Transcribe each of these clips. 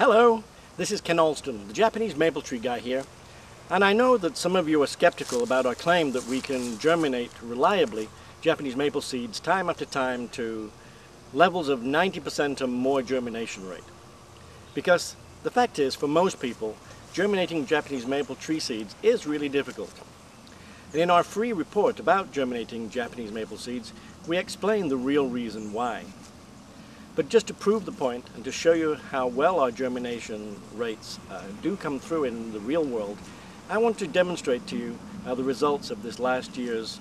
Hello, this is Ken Alston, the Japanese maple tree guy here, and I know that some of you are skeptical about our claim that we can germinate reliably Japanese maple seeds time after time to levels of 90% or more germination rate. Because the fact is, for most people, germinating Japanese maple tree seeds is really difficult. And in our free report about germinating Japanese maple seeds, we explain the real reason why. But just to prove the point and to show you how well our germination rates do come through in the real world, I want to demonstrate to you the results of this last year's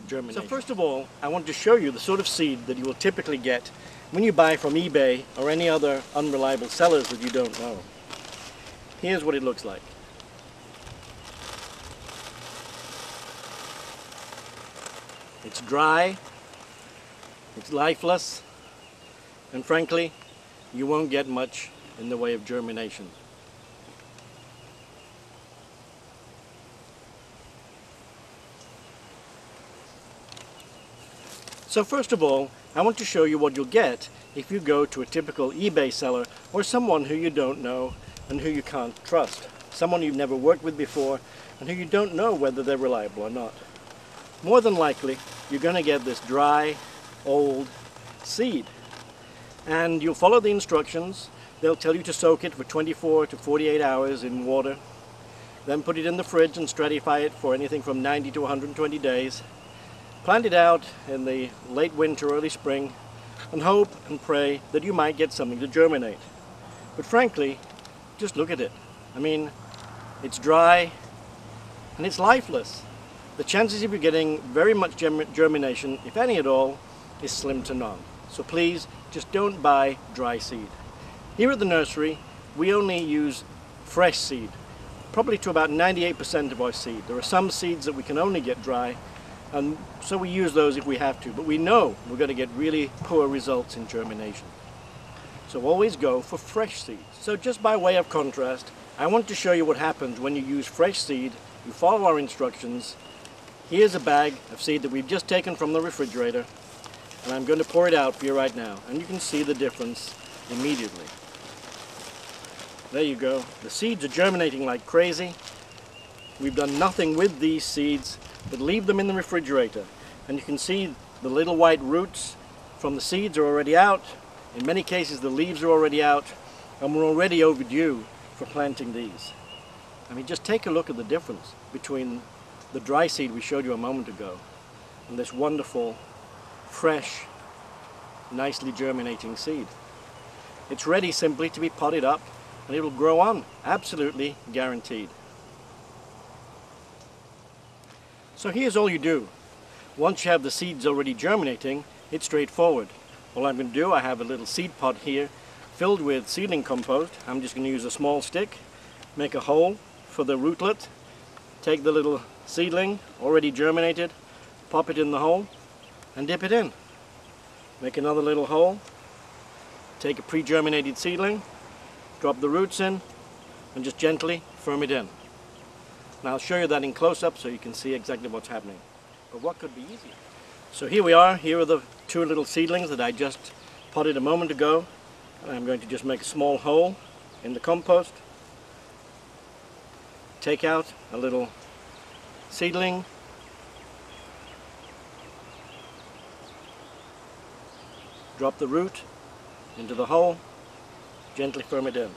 germination. So first of all, I want to show you the sort of seed that you will typically get when you buy from eBay or any other unreliable sellers that you don't know. Here's what it looks like. It's dry, it's lifeless, and frankly, you won't get much in the way of germination. So first of all, I want to show you what you'll get if you go to a typical eBay seller or someone who you don't know and who you can't trust. Someone you've never worked with before and who you don't know whether they're reliable or not. More than likely, you're going to get this dry, old seed. And you'll follow the instructions. They'll tell you to soak it for 24 to 48 hours in water, then put it in the fridge and stratify it for anything from 90 to 120 days. Plant it out in the late winter, early spring, and hope and pray that you might get something to germinate. But frankly, just look at it. I mean, it's dry and it's lifeless. The chances of you getting very much germination, if any at all, is slim to none. So please, just don't buy dry seed. Here at the nursery, we only use fresh seed, probably to about 98% of our seed. There are some seeds that we can only get dry, and so we use those if we have to, but we know we're going to get really poor results in germination. So always go for fresh seeds. So just by way of contrast, I want to show you what happens when you use fresh seed, you follow our instructions. Here's a bag of seed that we've just taken from the refrigerator, and I'm going to pour it out for you right now, and you can see the difference immediately. There you go. The seeds are germinating like crazy. We've done nothing with these seeds but leave them in the refrigerator, and you can see the little white roots from the seeds are already out. In many cases the leaves are already out, and we're already overdue for planting these. I mean, just take a look at the difference between the dry seed we showed you a moment ago and this wonderful, fresh, nicely germinating seed. It's ready simply to be potted up, and it will grow on, absolutely guaranteed. So here's all you do. Once you have the seeds already germinating, it's straightforward. All I'm going to do, I have a little seed pot here filled with seedling compost. I'm just going to use a small stick, make a hole for the rootlet, take the little seedling, already germinated, pop it in the hole, and dip it in. Make another little hole, take a pre-germinated seedling, drop the roots in, and just gently firm it in. Now I'll show you that in close-up so you can see exactly what's happening. But what could be easier? So here we are. Here are the two little seedlings that I just potted a moment ago. And I'm going to just make a small hole in the compost. Take out a little seedling. Drop the root into the hole. Gently firm it in.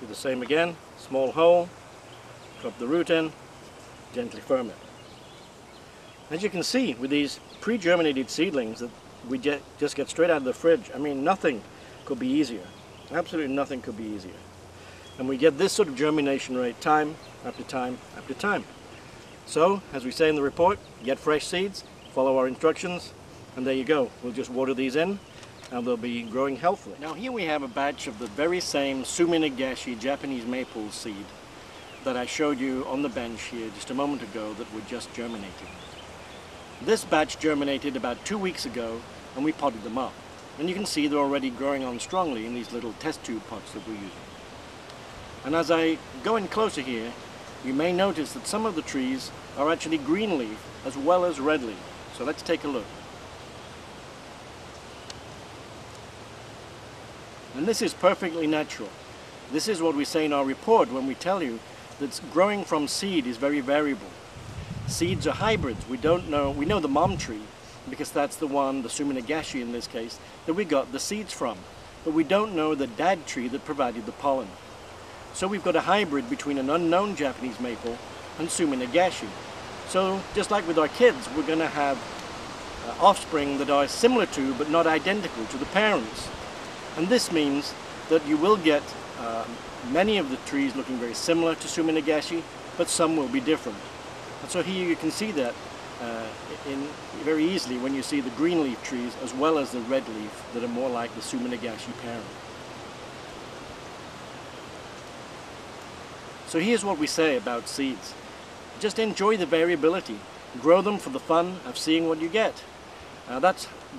Do the same again. Small hole. Drop the root in. Gently firm it. As you can see with these pre-germinated seedlings that we just get straight out of the fridge, I mean, nothing could be easier. Absolutely nothing could be easier. And we get this sort of germination rate time after time after time. So, as we say in the report, get fresh seeds, follow our instructions, and there you go. We'll just water these in, and they'll be growing healthily. Now here we have a batch of the very same Suminagashi Japanese maple seed that I showed you on the bench here just a moment ago that were just germinating. This batch germinated about 2 weeks ago, and we potted them up. And you can see they're already growing on strongly in these little test tube pots that we're using. And as I go in closer here, you may notice that some of the trees are actually green leaf as well as red leaf. So let's take a look. And this is perfectly natural. This is what we say in our report when we tell you that growing from seed is very variable. Seeds are hybrids. We know the mom tree, because that's the one, the Suminagashi in this case, that we got the seeds from. But we don't know the dad tree that provided the pollen. So we've got a hybrid between an unknown Japanese maple and Suminagashi. So just like with our kids, we're going to have offspring that are similar to but not identical to the parents. And this means that you will get many of the trees looking very similar to Suminagashi, but some will be different. And so here you can see that very easily when you see the green leaf trees as well as the red leaf that are more like the Suminagashi parent. So here's what we say about seeds. Just enjoy the variability. Grow them for the fun of seeing what you get.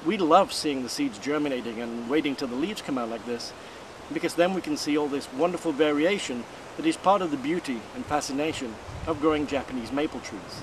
We love seeing the seeds germinating and waiting till the leaves come out like this, because then we can see all this wonderful variation that is part of the beauty and fascination of growing Japanese maple trees.